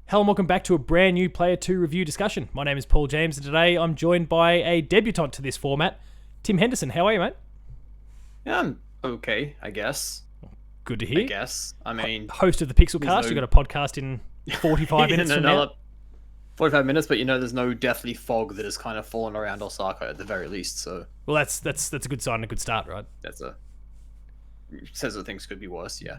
Hello and welcome back to a brand new Player 2 review discussion. My name is Paul James and today I'm joined by a debutant to this format, Tim Henderson. How are you, mate? Yeah, I'm okay, I guess. Good to hear. I mean... Host of the Pixelcast, you've got a podcast in 45 minutes from now. 45 minutes, but there's no deathly fog that has kind of fallen around Osaka at the very least, so... Well, that's a good sign and a good start, right? Says that things could be worse, yeah.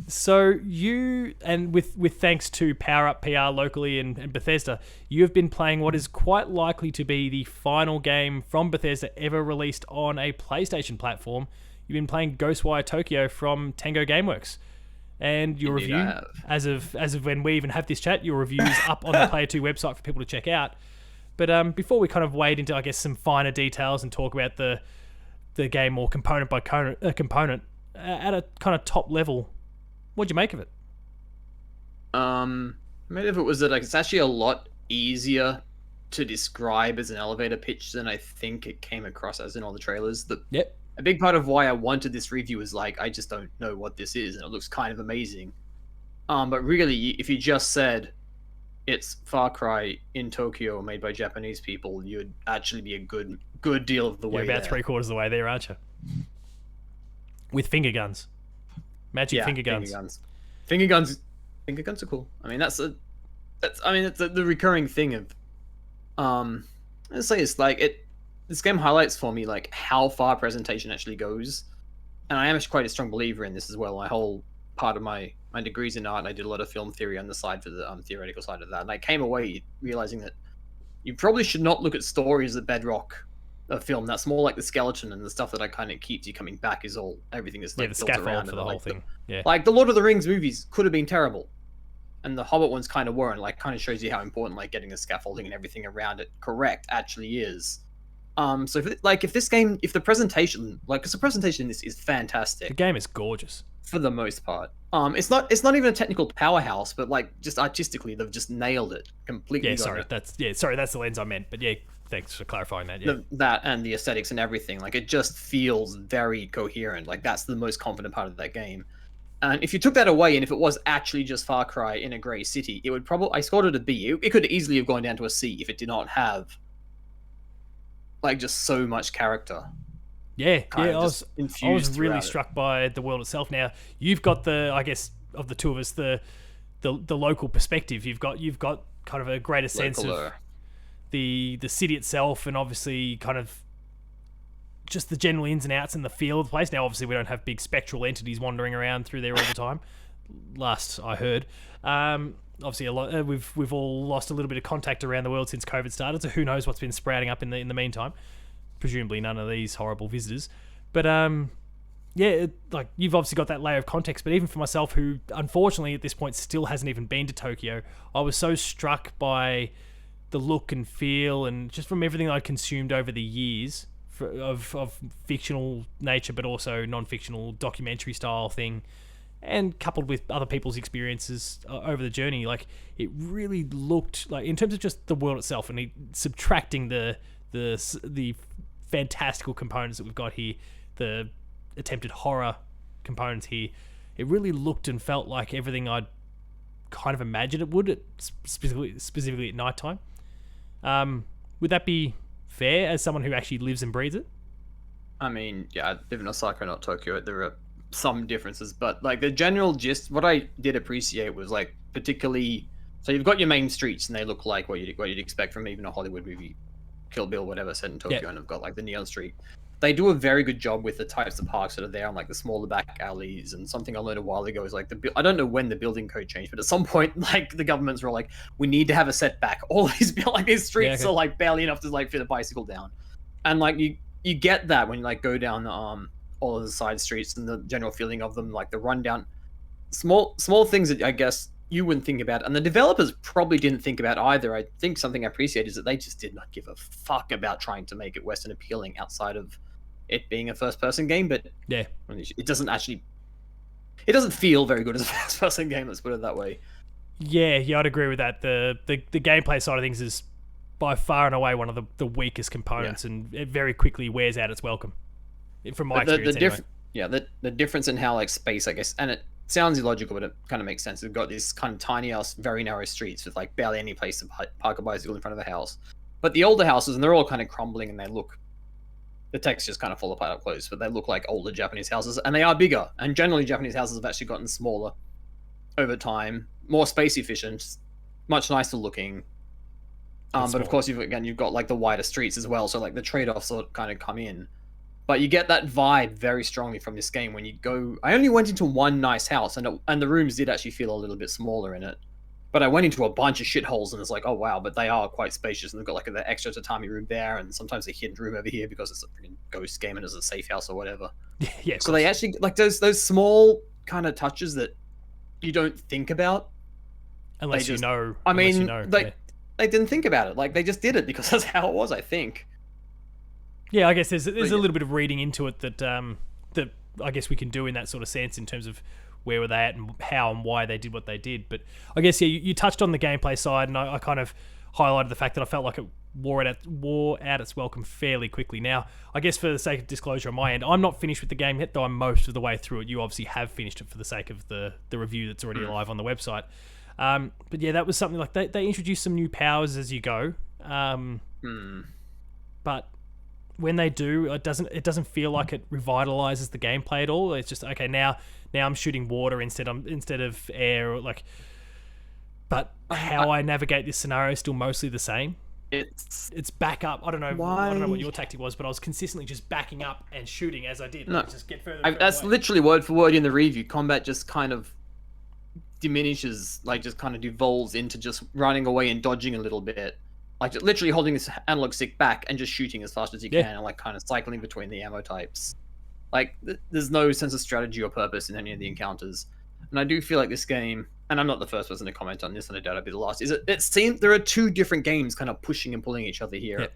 So you, and with thanks to Power Up PR locally and Bethesda, you have been playing what is quite likely to be the final game from Bethesda ever released on a PlayStation platform. You've been playing Ghostwire Tokyo from Tango Gameworks. And your Indeed, review, as of when we even have this chat, your review is up on the Player 2 website for people to check out. But before we kind of wade into, I guess, some finer details and talk about the game more component by component, at a kind of top level, what'd you make of it? Maybe if it was that it's actually a lot easier to describe as an elevator pitch than I think it came across as in all the trailers. Yep. A big part of why I wanted this review is I just don't know what this is, and it looks kind of amazing. But really, if you just said it's Far Cry in Tokyo made by Japanese people, you'd actually be a good deal of the way You're about there. 3/4 of the way there, aren't you? With finger guns. Magic finger guns. Finger guns are cool. I mean, that's the recurring thing of let's say it's this game highlights for me how far presentation actually goes. And I am quite a strong believer in this as well. My whole part of my degree's in art, and I did a lot of film theory on the side for the theoretical side of that. And I came away realizing that you probably should not look at story as the bedrock of film. That's more like the skeleton, and the stuff that kind of keeps you coming back is everything is the built scaffold around for it. the whole thing. Yeah. Like the Lord of the Rings movies could have been terrible, and the Hobbit ones kind of weren't. Kind of shows you how important getting the scaffolding and everything around it correct actually is. So if the presentation, because the presentation in this is fantastic. The game is gorgeous for the most part. It's not even a technical powerhouse, but just artistically they've just nailed it completely. Yeah, sorry, that's the lens I meant. But yeah, thanks for clarifying that. Yeah, that and the aesthetics and everything, it just feels very coherent. That's the most confident part of that game. And if you took that away, and if it was actually just Far Cry in a grey city, it would probably, I scored it a B. It could easily have gone down to a C if it did not have just so much character. Yeah. I was really struck struck by the world itself. Now you've got I guess of the two of us, the local perspective. You've got kind of a greater sense of the city itself, and obviously kind of just the general ins and outs and the feel of the place. Now obviously we don't have big spectral entities wandering around through there all the time. Last I heard. Obviously, a lot. We've all lost a little bit of contact around the world since COVID started. So who knows what's been sprouting up in the meantime? Presumably none of these horrible visitors. But you've obviously got that layer of context. But even for myself, who unfortunately at this point still hasn't even been to Tokyo, I was so struck by the look and feel, and just from everything I'd consumed over the years of fictional nature, but also non-fictional documentary style thing. And coupled with other people's experiences over the journey, it really looked in terms of just the world itself, and subtracting the fantastical components that we've got here, the attempted horror components here, it really looked and felt like everything I'd kind of imagined it would, specifically at nighttime. Would that be fair as someone who actually lives and breathes it? I mean, yeah, I live in Osaka, not Tokyo. There are some differences, but the general gist, what I did appreciate was particularly, so you've got your main streets and they look like what you'd expect from even a Hollywood movie, Kill Bill, whatever, set in Tokyo. Yep. And have got the neon street. They do a very good job with the types of parks that are there, and the smaller back alleys. And something I learned a while ago is I don't know when the building code changed, but at some point the governments were we need to have a setback. All these these streets are barely enough to fit a bicycle down, and you get that when you go down all of the side streets and the general feeling of them, the rundown, small things that I guess you wouldn't think about, and the developers probably didn't think about either. I think something I appreciate is that they just did not give a fuck about trying to make it Western appealing outside of it being a first-person game. But yeah, it doesn't feel very good as a first-person game. Let's put it that way. Yeah, I'd agree with that. The gameplay side of things is by far and away one of the weakest components, and it very quickly wears out its welcome. From my experience, anyway. The difference in how space, I guess, and sounds illogical, but it kind of makes sense. We've got this kind of tiny house, very narrow streets with like barely any place to park a bicycle in front of the house. But the older houses, and they're all kind of crumbling, and the textures kind of fall apart up close, but they look like older Japanese houses, and they are bigger. And generally, Japanese houses have actually gotten smaller over time, more space efficient, much nicer looking. But of course, you've got like the wider streets as well, so like the trade-offs sort of kind of come in. But you get that vibe very strongly from this game when you go. I only went into one nice house, and the rooms did actually feel a little bit smaller in it. But I went into a bunch of shitholes, and it's like, oh wow, but they are quite spacious, and they've got like the extra tatami room there, and sometimes a hidden room over here because it's a freaking ghost game and it's a safe house or whatever. Yeah. So they actually like those small kind of touches that you don't think about, unless you know. They didn't think about it. Like they just did it because that's how it was, I think. Yeah, I guess there's a little bit of reading into it that I guess we can do in that sort of sense in terms of where were they at and how and why they did what they did. But I guess, yeah, you touched on the gameplay side, and I kind of highlighted the fact that I felt like it wore out its welcome fairly quickly. Now, I guess for the sake of disclosure on my end, I'm not finished with the game yet, though I'm most of the way through it. You obviously have finished it for the sake of the review that's already live on the website. But yeah, that was something like they introduced some new powers as you go. But when they do, it doesn't feel like it revitalizes the gameplay at all. It's just, okay, now I'm shooting water instead of air, or like. But how I navigate this scenario is still mostly the same. It's back up. I don't know what your tactic was, but I was consistently just backing up and shooting as I did. No, just get further. That's away. Literally word for word in the review. Combat just kind of diminishes, like just kind of devolves into just running away and dodging a little bit. Like literally holding this analog stick back and just shooting as fast as you can, and like kind of cycling between the ammo types. Like there's no sense of strategy or purpose in any of the encounters. And I do feel like this game, and I'm not the first person to comment on this, and I doubt I'll be the last, it seems there are two different games kind of pushing and pulling each other here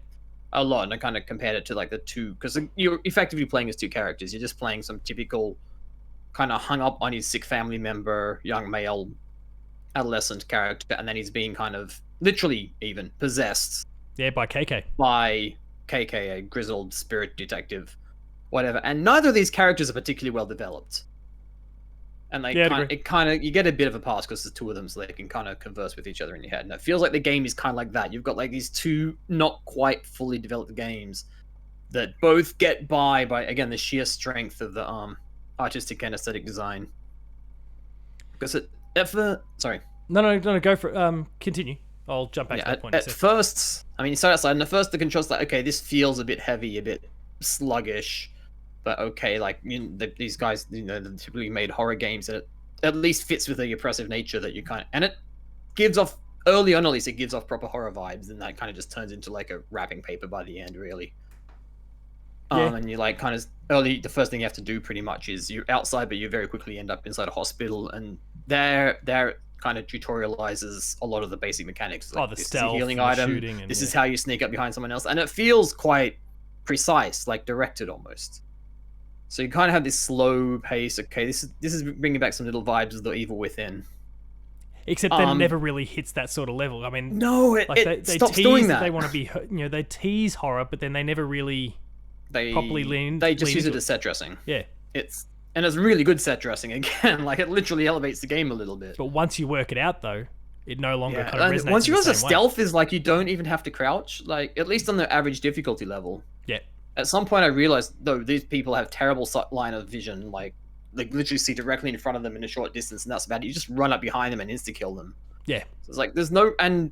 a lot, and I kind of compared it to like the two, because you're effectively playing as two characters. You're just playing some typical kind of hung up on his sick family member, young male adolescent character, and then he's being kind of literally even possessed by KK, a grizzled spirit detective, whatever. And neither of these characters are particularly well developed, and you get a bit of a pass because there's two of them, so they can kind of converse with each other in your head. And it feels like the game is kind of like that. You've got like these two not quite fully developed games that both get by again the sheer strength of the artistic and aesthetic design. Because sorry. No, go for it. Continue. I'll jump back to that point. At first, I mean, you start outside, and at first the control's like, okay, this feels a bit heavy, a bit sluggish, but okay, like, these guys, they typically made horror games, and it at least fits with the oppressive nature that you and it gives off, early on at least, it gives off proper horror vibes, and that kind of just turns into like a wrapping paper by the end, really. And you like kind of the first thing you have to do pretty much is you're outside, but you very quickly end up inside a hospital, and there kind of tutorializes a lot of the basic mechanics. Like, the this stealth, is a healing item. This is how you sneak up behind someone else, and it feels quite precise, like directed almost. So you kind of have this slow pace. Okay, this is bringing back some little vibes of the Evil Within. Except that it never really hits that sort of level. I mean, no, it stops doing that. They want to be, they tease horror, but then they never really properly lean. They just use it as set dressing. Yeah, and it's really good set dressing again. Like it literally elevates the game a little bit. But once you work it out, though, it no longer kind of resonates. Once you realize the stealth is like you don't even have to crouch. Like at least on the average difficulty level. Yeah. At some point, I realized though these people have terrible line of vision. Like they literally see directly in front of them in a short distance, and that's about it. You just run up behind them and insta kill them. Yeah. So it's like and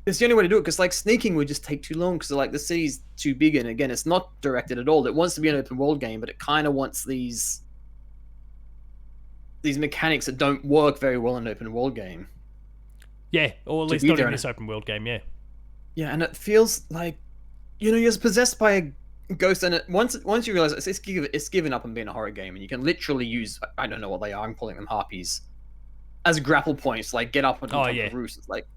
it's the only way to do it, because like sneaking would just take too long, because like the city's too big, and again it's not directed at all. It wants to be an open world game, but it kind of wants these mechanics that don't work very well in an open world game. Yeah, or at least not in this open world game. Yeah. Yeah, and it feels like you're possessed by a ghost, and once you realize it's given up on being a horror game, and you can literally use, I don't know what they are, I'm calling them harpies, as grapple points, like get up on top of roofs. It's like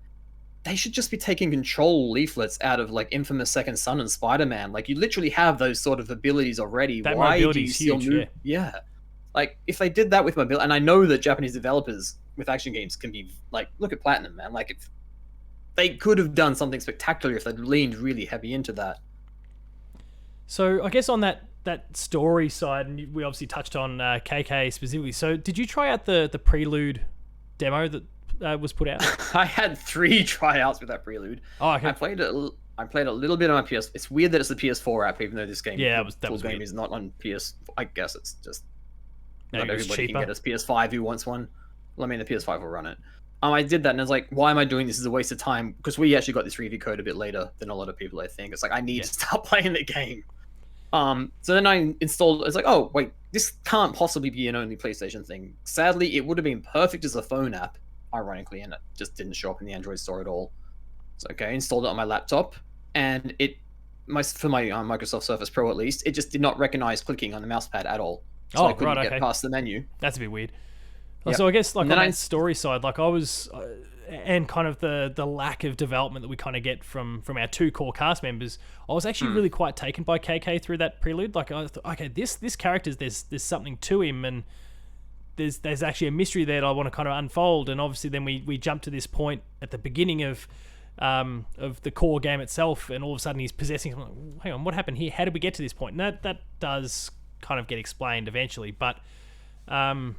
they should just be taking control leaflets out of like infamous Second Son and Spider-Man. Like you literally have those sort of abilities already. That Why mobility do you is still huge. move? Yeah. Like if they did that with mobility, and I know that Japanese developers with action games can be like, look at Platinum, man. Like if they could have done something spectacular if they'd leaned really heavy into that. So I guess on that that story side, and we obviously touched on KK specifically. So, did you try out the Prelude demo that was put out? I had 3 tryouts with that Prelude. Oh, okay. I played a little bit on my PS. It's weird that it's the PS4 app, even though this game, that was game weird. is not on PS. I guess it's just Maybe not it was everybody cheaper. can get a PS5 who wants one. Well, I mean, the PS5 will run it. I did that, and I was like, why am I doing this? This is a waste of time, because we actually got this review code a bit later than a lot of people, I think. It's like, I need to start playing the game. So then I installed, it's like, oh, wait, this can't possibly be an only PlayStation thing. Sadly, it would have been perfect as a phone app, ironically, and it just didn't show up in the Android store at all. So, okay, I installed it on my laptop, and for my Microsoft Surface Pro at least, it just did not recognize clicking on the mouse pad at all. So I couldn't get past the menu. That's a bit weird. Yep. So I guess like on that story side, like I was, and kind of the lack of development that we kind of get from our 2 core cast members, I was actually really quite taken by KK through that Prelude. Like I thought, okay, this character, there's something to him, and there's actually a mystery there that I want to kind of unfold. And obviously then we jump to this point at the beginning of the core game itself, and all of a sudden he's possessing something. Like, hang on, what happened here? How did we get to this point? And that does kind of get explained eventually, but kind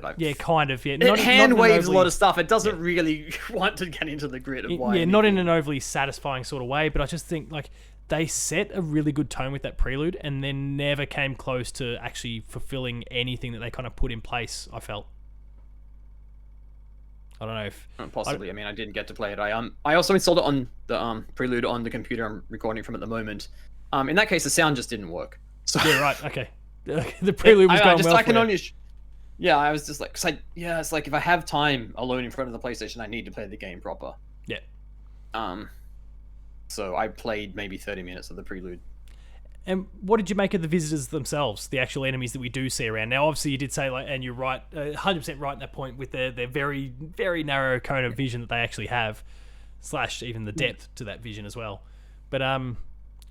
of. It hand waves a lot of stuff. It doesn't really want to get into the grit of why. Yeah, not in an overly satisfying sort of way, but I just think like they set a really good tone with that Prelude, and then never came close to actually fulfilling anything that they kind of put in place. I felt. I don't know if possibly. I mean, I didn't get to play it. I also installed it on the Prelude on the computer I'm recording from at the moment. In that case, the sound just didn't work. So yeah, right. Okay. The Prelude was going well. Yeah, I was just like, it's like if I have time alone in front of the PlayStation, I need to play the game proper. Yeah. So I played maybe 30 minutes of the Prelude. And what did you make of the visitors themselves, the actual enemies that we do see around? Now, obviously, you did say, like, and you're right, 100% right in that point with their very, very narrow cone of vision that they actually have, / even the depth to that vision as well. But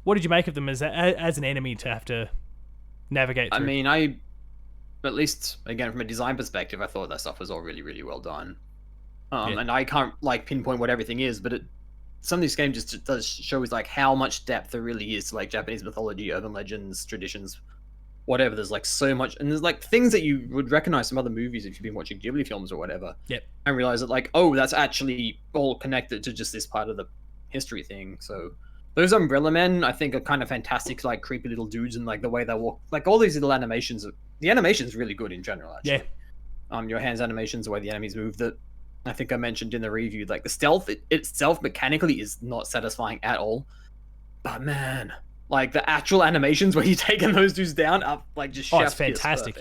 what did you make of them as an enemy to have to navigate through? I mean, at least, again, from a design perspective, I thought that stuff was all really, really well done. And I can't, like, pinpoint what everything is, but some of these games just does show like how much depth there really is to like Japanese mythology, urban legends, traditions, whatever. There's like so much, and there's like things that you would recognize from other movies if you've been watching Ghibli films or whatever. Yep. And realize that like, oh, that's actually all connected to just this part of the history thing. So those umbrella men, I think, are kind of fantastic, like creepy little dudes, and like the way they walk, like all these little animations. The animation's really good in general, actually. Yeah. Your hands animations, the way the enemies move, that I think I mentioned in the review, like the stealth itself mechanically is not satisfying at all. But man, like the actual animations where you're taking those dudes down are like just it's fantastic.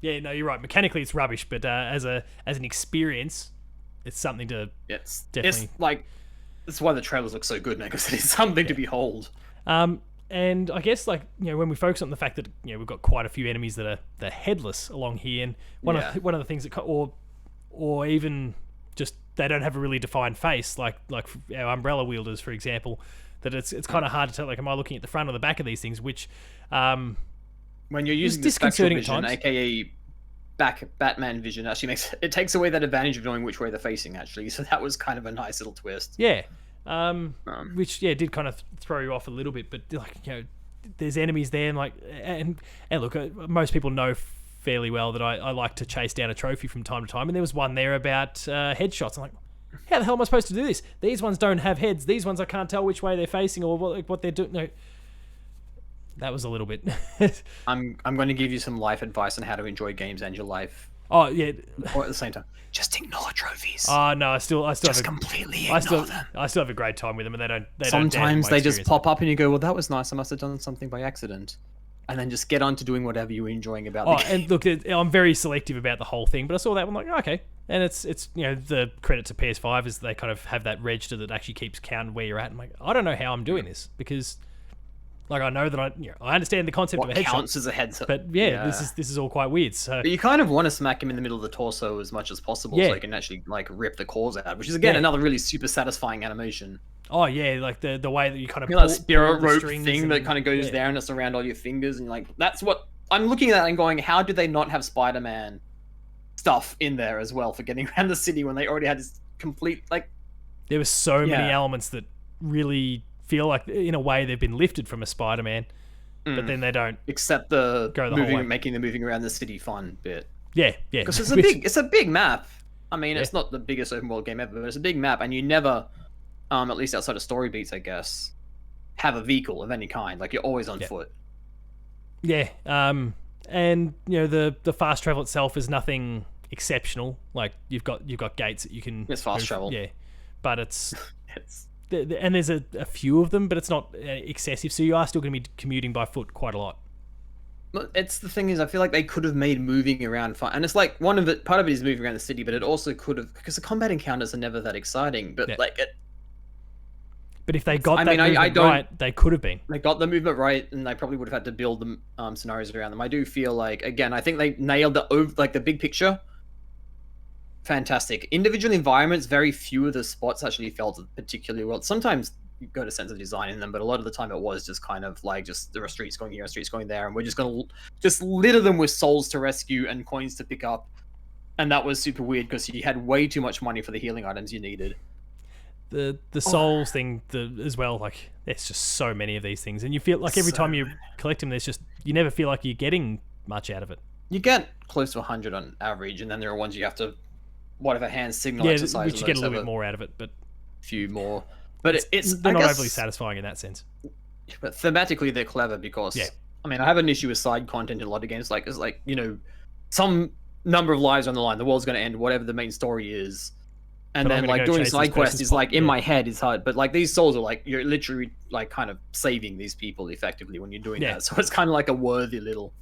Yeah, no, you're right. Mechanically, it's rubbish, but as an experience, it's something to definitely. It's like that's why the trailers look so good, man, because it's something to behold. And I guess like when we focus on the fact that we've got quite a few enemies that are headless along here, and one of the things that or even just they don't have a really defined face, like our umbrella wielders, for example, that it's kind of hard to tell, like, am I looking at the front or the back of these things, which when you're using the spectral vision, aka Batman vision, actually takes away that advantage of knowing which way they're facing, actually. So that was kind of a nice little twist. Yeah. Which did kind of throw you off a little bit, but like there's enemies there, and like and look, most people know fairly well that I like to chase down a trophy from time to time, and there was one there about headshots. I'm like, how the hell am I supposed to do this? These ones don't have heads. These ones I can't tell which way they're facing or what they're doing. No, that was a little bit. I'm going to give you some life advice on how to enjoy games and your life. Oh yeah. Or at the same time, just ignore trophies. Oh no, I still just completely ignore them. I still have a great time with them, and they don't. Sometimes they just pop up, and you go, "Well, that was nice. I must have done something by accident." And then just get on to doing whatever you're enjoying about the game. And look, I'm very selective about the whole thing, but I saw that one, like, okay. And it's the credit to PS5 is they kind of have that register that actually keeps count where you're at. I'm like, I don't know how I'm doing this, because like I know that I understand the concept of a headshot. Counts as a headshot. But this is all quite weird. So but you kind of want to smack him in the middle of the torso as much as possible, so he can actually like rip the cores out, which is again another really super satisfying animation. Oh yeah, like the way that you kind of pull that spirit rope thing that kind of goes down and it's around all your fingers, and like that's what I'm looking at and going, how did they not have Spider-Man stuff in there as well for getting around the city when they already had this complete like? There were so many elements that really feel like in a way they've been lifted from a Spider-Man. but then they don't Except the go the whole way. making the moving around the city fun bit. Yeah. Because it's a big map. I mean, Yeah. it's not the biggest open world game ever, but it's a big map, and you never, at least outside of story beats, I guess, have a vehicle of any kind. Like, you're always on foot. Yeah. And the fast travel itself is nothing exceptional. Like, you've got gates that you can. It's fast travel. Yeah, but it's and there's a few of them, but it's not excessive. So you are still going to be commuting by foot quite a lot. It's the thing is, I feel like they could have made moving around fun, and it's like part of it is moving around the city, but it also could have, because the combat encounters are never that exciting. But but if they got that movement right, they could have been. They got the movement right, and they probably would have had to build the scenarios around them. I do feel like, again, I think they nailed the big picture. Fantastic. Individual environments, very few of the spots actually felt particularly well. Sometimes you got a sense of design in them, but a lot of the time it was just kind of like, just there are streets going here and streets going there, and we're just going to just litter them with souls to rescue and coins to pick up. And that was super weird because you had way too much money for the healing items you needed. The souls thing as well, like, there's just so many of these things, and you feel like every time you collect them, you never feel like you're getting much out of it. You get close to 100 on average, and then there are ones you have to whatever hand signal exercise, which you get a little bit more out of it, but few more. But they're not overly satisfying in that sense. But thematically, they're clever because I mean, I have an issue with side content in a lot of games. Like, it's like, some number of lives on the line, the world's going to end, whatever the main story is, and then like doing side quests is like in my head is hard. But like these souls are like, you're literally like kind of saving these people effectively when you're doing that. So it's kind of like a worthy little.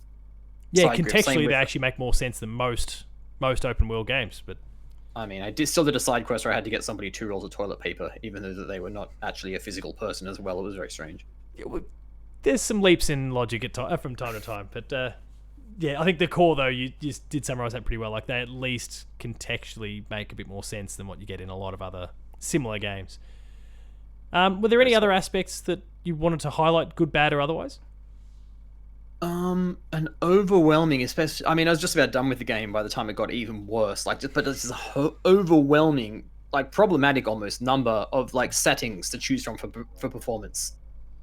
Contextually, they actually make more sense than most open world games, but. I mean, I still did a side quest where I had to get somebody 2 rolls of toilet paper, even though they were not actually a physical person as well. It was very strange. There's some leaps in logic from time to time, but I think the core, though, you just did summarize that pretty well. Like, they at least contextually make a bit more sense than what you get in a lot of other similar games. Were there any other aspects that you wanted to highlight, good, bad, or otherwise? An overwhelming, especially. I mean, I was just about done with the game by the time it got even worse. Like, but this is a overwhelming, like problematic almost number of like settings to choose from for performance.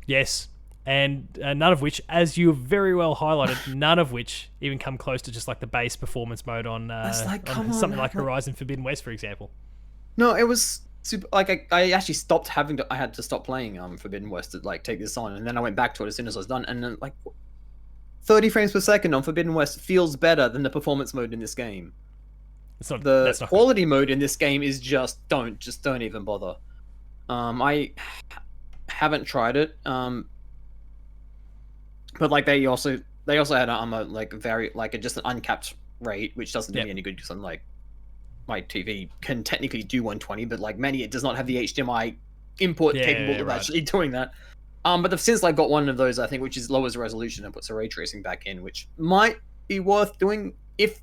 Yes, and none of which, as you very well highlighted, none of which even come close to just like the base performance mode on, something like Horizon Forbidden West, for example. No, it was super. Like, I actually stopped I had to stop playing Forbidden West to like take this on, and then I went back to it as soon as I was done, and then like. 30 frames per second on Forbidden West feels better than the performance mode in this game. The quality mode in this game is just don't even bother. I haven't tried it. But like they also had just an uncapped rate, which doesn't do me any good because I'm like, my TV can technically do 120, but like many, it does not have the HDMI input capable of actually doing that. But they've since like got one of those, I think, which is lowers the resolution and puts a ray tracing back in, which might be worth doing if.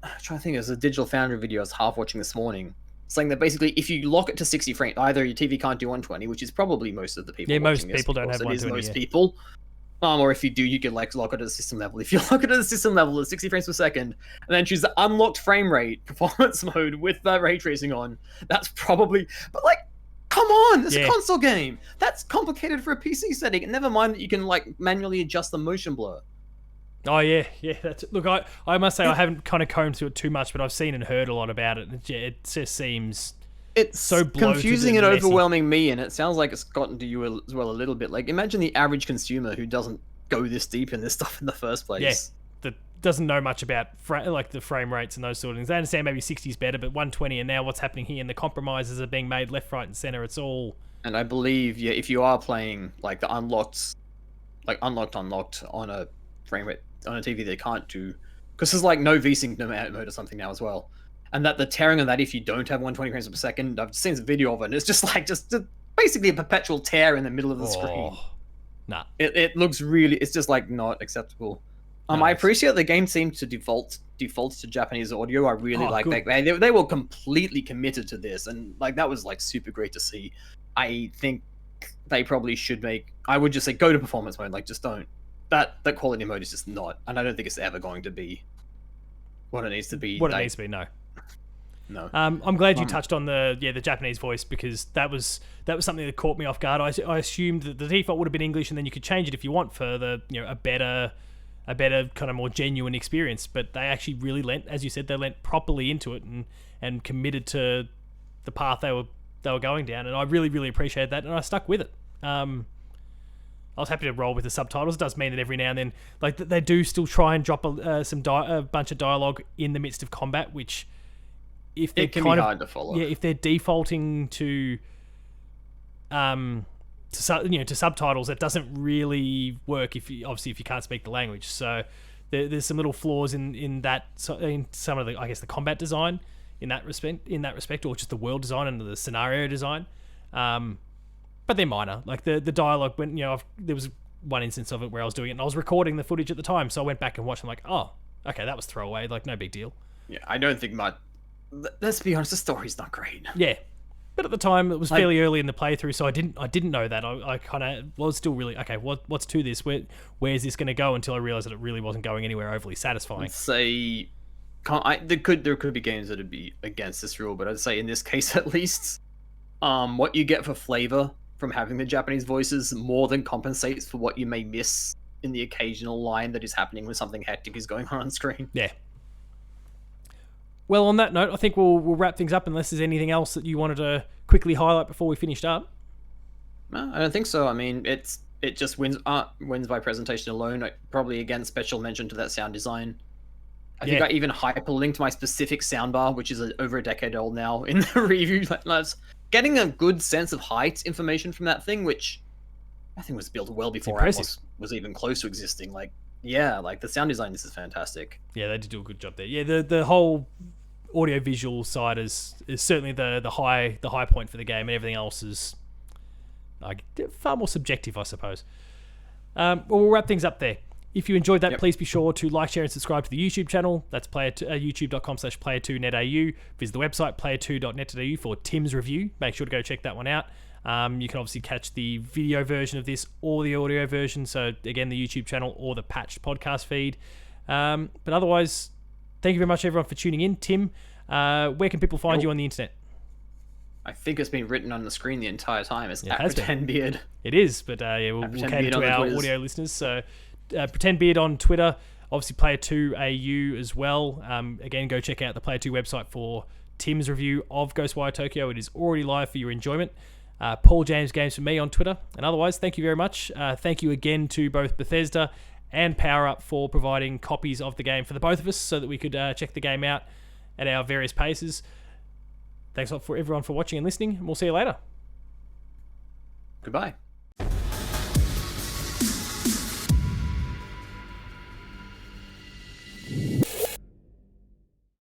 I'm trying to think. There's a Digital Foundry video I was half watching this morning, saying that basically if you lock it to 60 frames, either your TV can't do 120, which is probably most of the people. Yeah, most people don't have 120. Most people. Or if you do, you can like lock it at the system level. If you lock it at the system level at 60 frames per second, and then choose the unlocked frame rate performance mode with that ray tracing on, that's probably. But like. Come on, it's a console game. That's complicated for a PC setting. And never mind that you can like manually adjust the motion blur. Oh yeah. Look, I must say I haven't kind of combed through it too much, but I've seen and heard a lot about it. It just seems so confusing and overwhelming me, and it sounds like it's gotten to you as well a little bit. Like, imagine the average consumer who doesn't go this deep in this stuff in the first place. Yeah, that doesn't know much about like the frame rates and those sort of things. They understand maybe 60 is better, but 120, and now what's happening here, and the compromises are being made left, right, and center. It's all. And I believe, if you are playing like the unlocked on a frame rate on a TV, they can't do, because there's like no VSync mode or something now as well, and that the tearing on that if you don't have 120 frames per second, I've seen a video of it, and it's just like basically a perpetual tear in the middle of the screen. Nah. It looks really. It's just like not acceptable. I appreciate the game seemed to default to Japanese audio. I really like that. They were completely committed to this, and like that was like super great to see. I think they probably should make. I would just say go to performance mode. Like, just don't. That quality mode is just not, and I don't think it's ever going to be what it needs to be. What it needs to be, no. No. I'm glad you touched on the Japanese voice, because that was something that caught me off guard. I assumed that the default would have been English, and then you could change it if you want for the a better kind of more genuine experience. But they actually really lent, as you said, they lent properly into it and committed to the path they were going down, and I really, really appreciated that, and I stuck with it. I was happy to roll with the subtitles. It does mean that every now and then, like, they do still try and drop a bunch of dialogue in the midst of combat, which, if they're it can be hard to follow. Yeah, if they're defaulting to subtitles, that doesn't really work if you can't speak the language. So there's some little flaws in some of the, I guess, the combat design in that respect, or just the world design and the scenario design. But they're minor. Like the dialogue, when there was one instance of it where I was doing it and I was recording the footage at the time, so I went back and watched. I'm like, oh, okay, that was throwaway. Like, no big deal. Yeah, I don't think much. Let's be honest, the story's not great. Yeah, but at the time it was fairly early in the playthrough, so I didn't know that. I kind of was still really okay. What's to this? Where's this going to go? Until I realized that it really wasn't going anywhere overly satisfying. I'd say, there could be games that'd be against this rule, but I'd say in this case at least, what you get for flavor from having the Japanese voices more than compensates for what you may miss in the occasional line that is happening when something hectic is going on screen. Yeah. Well, on that note, I think we'll wrap things up, unless there's anything else that you wanted to quickly highlight before we finished up. No, I don't think so. I mean, it just wins by presentation alone. Probably, again, special mention to that sound design. I think I even hyperlinked my specific soundbar, which is over a decade old now, in the review. Getting a good sense of height information from that thing, which I think was built well before Atmos was even close to existing. Like the sound design, this is fantastic. Yeah, they did do a good job there. Yeah, the whole audio visual side is certainly the high point for the game, and everything else is far more subjective, I suppose. Well, we'll wrap things up there. If you enjoyed that, please be sure to like, share, and subscribe to the YouTube channel. That's youtube.com/player2netau. Visit the website, player2.net.au, for Tim's review. Make sure to go check that one out. You can obviously catch the video version of this or the audio version. So, again, the YouTube channel or the patched podcast feed. But otherwise, thank you very much, everyone, for tuning in. Tim, where can people find you on the internet? I think it's been written on the screen the entire time. It's at Pretend Beard. It is, but we'll cater to our audio listeners. So, Pretend Beard on Twitter, obviously Player2AU as well. Again, go check out the Player2 website for Tim's review of Ghostwire Tokyo. It is already live for your enjoyment. Paul James Games for me on Twitter. And otherwise, thank you very much. Thank you again to both Bethesda and PowerUp for providing copies of the game for the both of us, so that we could check the game out at our various paces. Thanks a lot for everyone for watching and listening, and we'll see you later. Goodbye.